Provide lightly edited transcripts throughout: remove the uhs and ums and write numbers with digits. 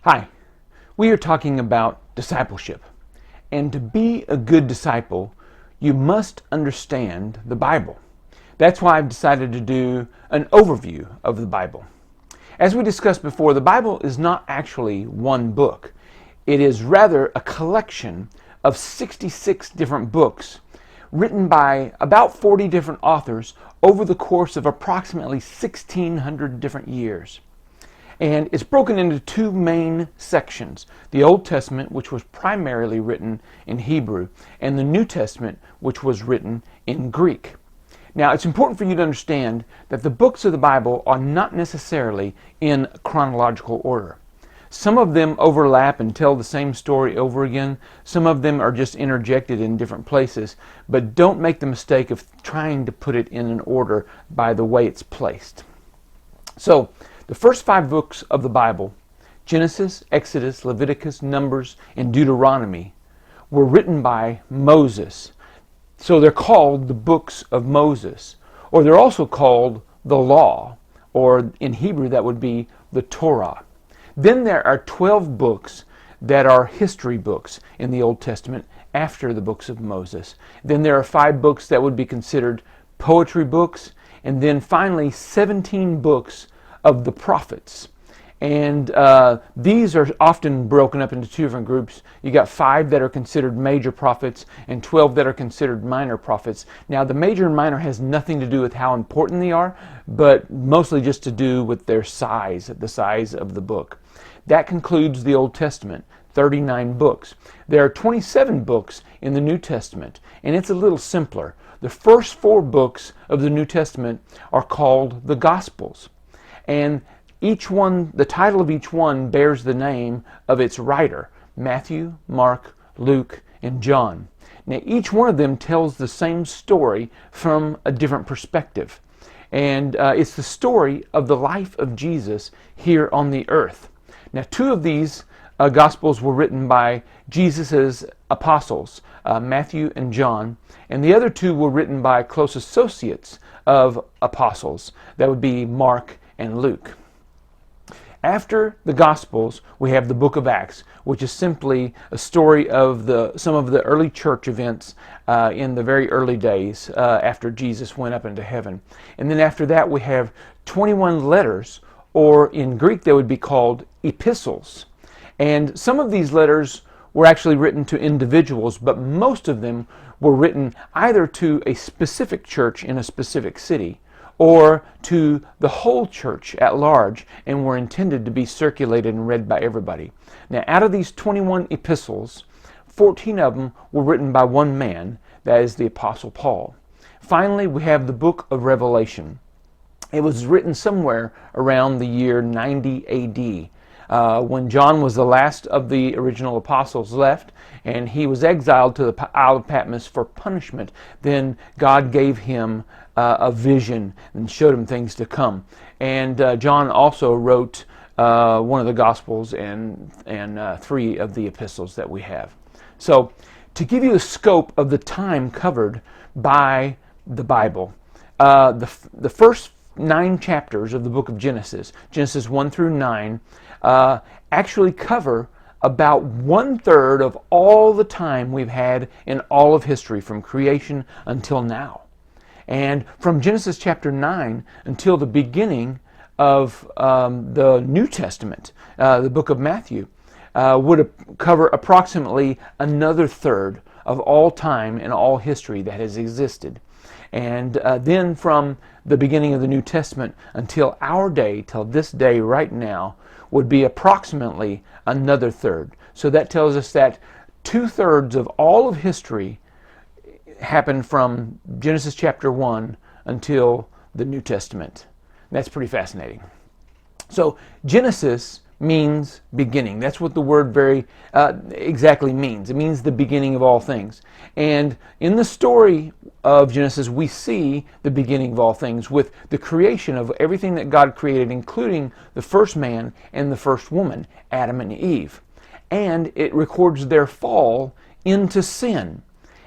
Hi, we are talking about discipleship. And to be a good disciple, you must understand the Bible. That's why I've decided to do an overview of the Bible. As we discussed before, the Bible is not actually one book. It is rather a collection of 66 different books written by about 40 different authors over the course of approximately 1,600 different years. And it's broken into two main sections: the Old Testament, which was primarily written in Hebrew, and the New Testament, which was written in Greek. Now, it's important for you to understand that the books of the Bible are not necessarily in chronological order. Some of them overlap and tell the same story over again. Some of them are just interjected in different places, but don't make the mistake of trying to put it in an order by the way it's placed. So, the first 5 books of the Bible, Genesis, Exodus, Leviticus, Numbers, and Deuteronomy, were written by Moses. So they're called the books of Moses, or they're also called the law, or in Hebrew that would be the Torah. Then there are 12 books that are history books in the Old Testament after the books of Moses. Then there are 5 books that would be considered poetry books, and then finally 17 books of the prophets. And these are often broken up into 2 different groups. You got 5 that are considered major prophets and 12 that are considered minor prophets. Now, the major and minor has nothing to do with how important they are, but mostly just to do with their size, the size of the book. That concludes the Old Testament, 39 books. There are 27 books in the New Testament, and it's a little simpler. The first 4 books of the New Testament are called the Gospels. And each one, the title of each one bears the name of its writer: Matthew, Mark, Luke, and John. Now, each one of them tells the same story from a different perspective. And it's the story of the life of Jesus here on the earth. Now, 2 of these Gospels were written by Jesus' apostles, Matthew and John, and the other 2 were written by close associates of apostles. That would be Mark and Luke. After the Gospels, we have the book of Acts, which is simply a story of some of the early church events in the very early days after Jesus went up into heaven. And then after that, we have 21 letters, or in Greek they would be called epistles. And some of these letters were actually written to individuals, but most of them were written either to a specific church in a specific city, or to the whole church at large, and were intended to be circulated and read by everybody. Now, out of these 21 epistles, 14 of them were written by one man, that is the Apostle Paul. Finally, we have the book of Revelation. It was written somewhere around the year 90 A.D., when John was the last of the original apostles left, and he was exiled to the Isle of Patmos for punishment. Then God gave him a vision and showed him things to come. And John also wrote one of the Gospels and 3 of the epistles that we have. So, to give you a scope of the time covered by the Bible, the first 9 chapters of the book of Genesis, Genesis 1 through 9, actually cover about 1/3 of all the time we've had in all of history, from creation until now. And from Genesis chapter 9 until the beginning of the New Testament, the book of Matthew, would cover approximately another 1/3 of all time and all history that has existed. And then from the beginning of the New Testament until our day, till this day right now, would be approximately another 1/3. So that tells us that 2/3 of all of history happened from Genesis chapter 1 until the New Testament. That's pretty fascinating. So Genesis means beginning. That's what the word very exactly means. It means the beginning of all things. And in the story of Genesis, we see the beginning of all things with the creation of everything that God created, including the first man and the first woman, Adam and Eve. And it records their fall into sin,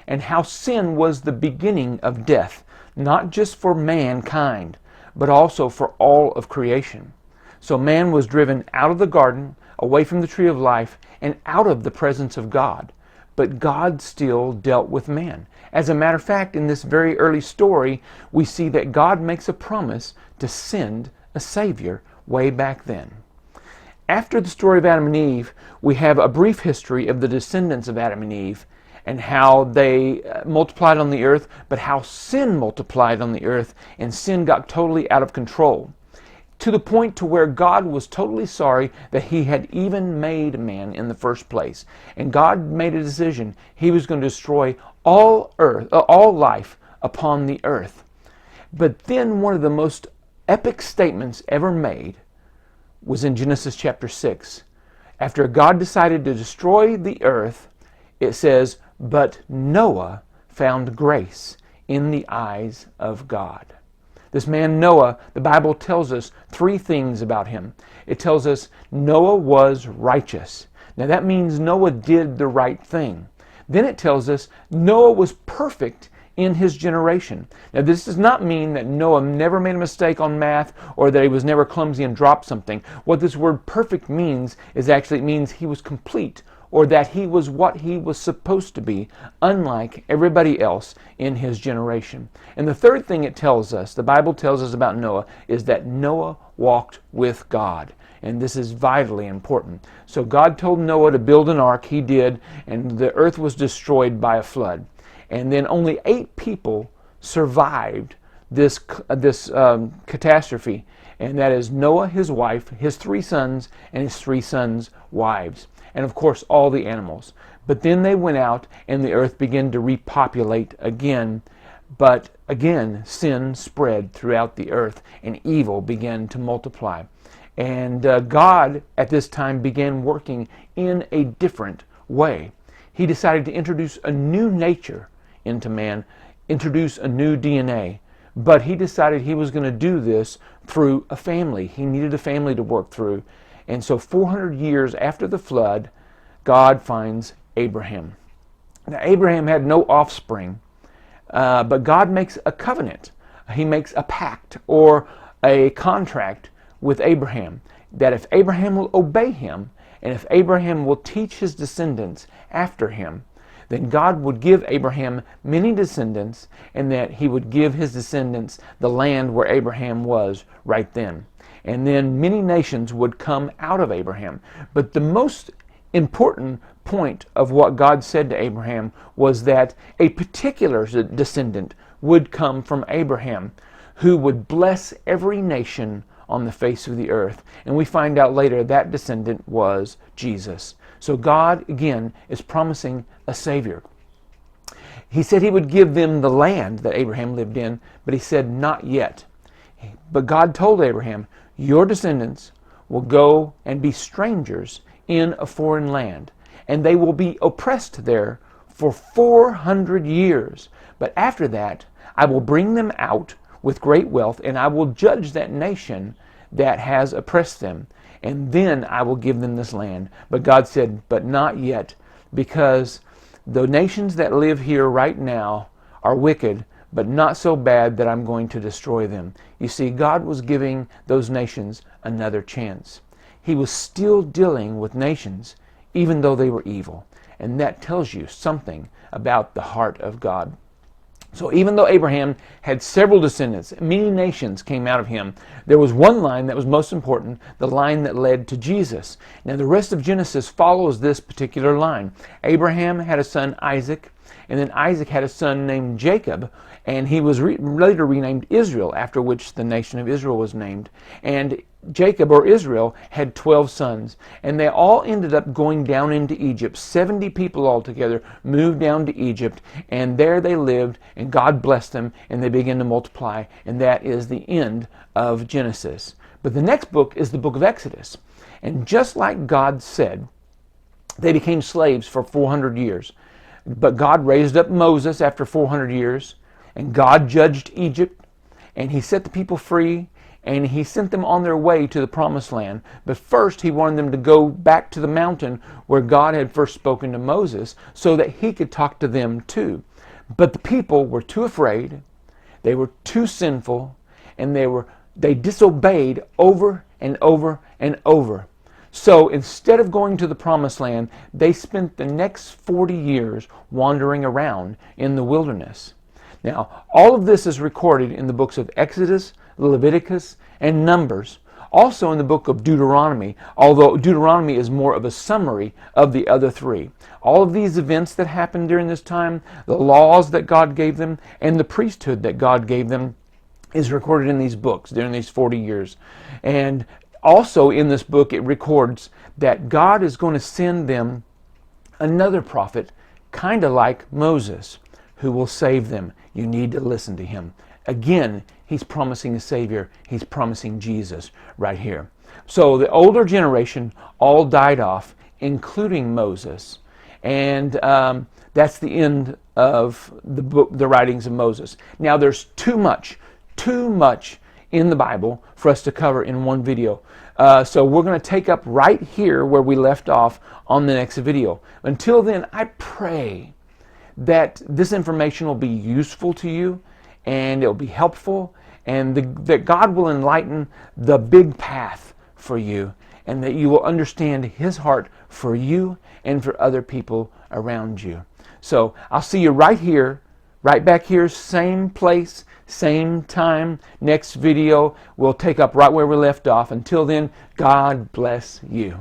and how sin was the beginning of death, not just for mankind, but also for all of creation. So man was driven out of the garden, away from the tree of life, and out of the presence of God. But God still dealt with man. As a matter of fact, in this very early story, we see that God makes a promise to send a Savior way back then. After the story of Adam and Eve, we have a brief history of the descendants of Adam and Eve and how they multiplied on the earth, but how sin multiplied on the earth and sin got totally out of control, to the point to where God was totally sorry that he had even made man in the first place. And God made a decision. He was going to destroy all life upon the earth. But then one of the most epic statements ever made was in Genesis chapter 6. After God decided to destroy the earth, it says, "But Noah found grace in the eyes of God." This man Noah, the Bible tells us three things about him. It tells us Noah was righteous. Now that means Noah did the right thing. Then it tells us Noah was perfect in his generation. Now this does not mean that Noah never made a mistake on math or that he was never clumsy and dropped something. What this word perfect means is actually it means he was complete, or that he was what he was supposed to be, unlike everybody else in his generation. And the third thing it tells us, the Bible tells us about Noah, is that Noah walked with God. And this is vitally important. So God told Noah to build an ark. He did, and the earth was destroyed by a flood. And then only 8 people survived this catastrophe. And that is Noah, his wife, his 3 sons, and his 3 sons' wives. And of course all the animals. But then they went out and the earth began to repopulate again. But again, sin spread throughout the earth and evil began to multiply. And God at this time began working in a different way. He decided to introduce a new nature into man, introduce a new DNA. But he decided he was going to do this through a family. He needed a family to work through. And so 400 years after the flood, God finds Abraham. Now Abraham had no offspring, but God makes a covenant. He makes a pact or a contract with Abraham that if Abraham will obey him and if Abraham will teach his descendants after him, then God would give Abraham many descendants and that he would give his descendants the land where Abraham was right then. And then many nations would come out of Abraham. But the most important point of what God said to Abraham was that a particular descendant would come from Abraham who would bless every nation on the face of the earth. And we find out later that descendant was Jesus. So God, again, is promising a Savior. He said he would give them the land that Abraham lived in, but he said not yet. But God told Abraham, your descendants will go and be strangers in a foreign land, and they will be oppressed there for 400 years. But after that, I will bring them out with great wealth, and I will judge that nation that has oppressed them, and then I will give them this land. But God said, but not yet, because the nations that live here right now are wicked, but not so bad that I'm going to destroy them. You see, God was giving those nations another chance. He was still dealing with nations, even though they were evil. And that tells you something about the heart of God. So even though Abraham had several descendants, many nations came out of him, there was one line that was most important, the line that led to Jesus. Now the rest of Genesis follows this particular line. Abraham had a son, Isaac, and then Isaac had a son named Jacob, and he was later renamed Israel, after which the nation of Israel was named. And Jacob, or Israel, had 12 sons, and they all ended up going down into Egypt. 70 people altogether moved down to Egypt, and there they lived, and God blessed them, and they began to multiply, and that is the end of Genesis. But the next book is the book of Exodus, and just like God said, they became slaves for 400 years. But God raised up Moses after 400 years, and God judged Egypt, and he set the people free, and he sent them on their way to the promised land. But first he wanted them to go back to the mountain where God had first spoken to Moses so that he could talk to them too. But the people were too afraid, they were too sinful, and they disobeyed over and over and over. So instead of going to the promised land, they spent the next 40 years wandering around in the wilderness. Now, all of this is recorded in the books of Exodus, Leviticus, and Numbers. Also in the book of Deuteronomy, although Deuteronomy is more of a summary of the other three. All of these events that happened during this time, the laws that God gave them, and the priesthood that God gave them is recorded in these books during these 40 years. And also in this book it records that God is going to send them another prophet, kind of like Moses, who will save them. You need to listen to him. Again, he's promising a Savior. He's promising Jesus right here. So the older generation all died off, including Moses. And that's the end of the book, the writings of Moses. Now there's too much in the Bible for us to cover in one video. So we're going to take up right here where we left off on the next video. Until then, I pray that this information will be useful to you and it'll be helpful, and that God will enlighten the big path for you, and that you will understand His heart for you and for other people around you. So I'll see you right here, right back here, same place, same time. Next video we'll take up right where we left off. Until then, God bless you.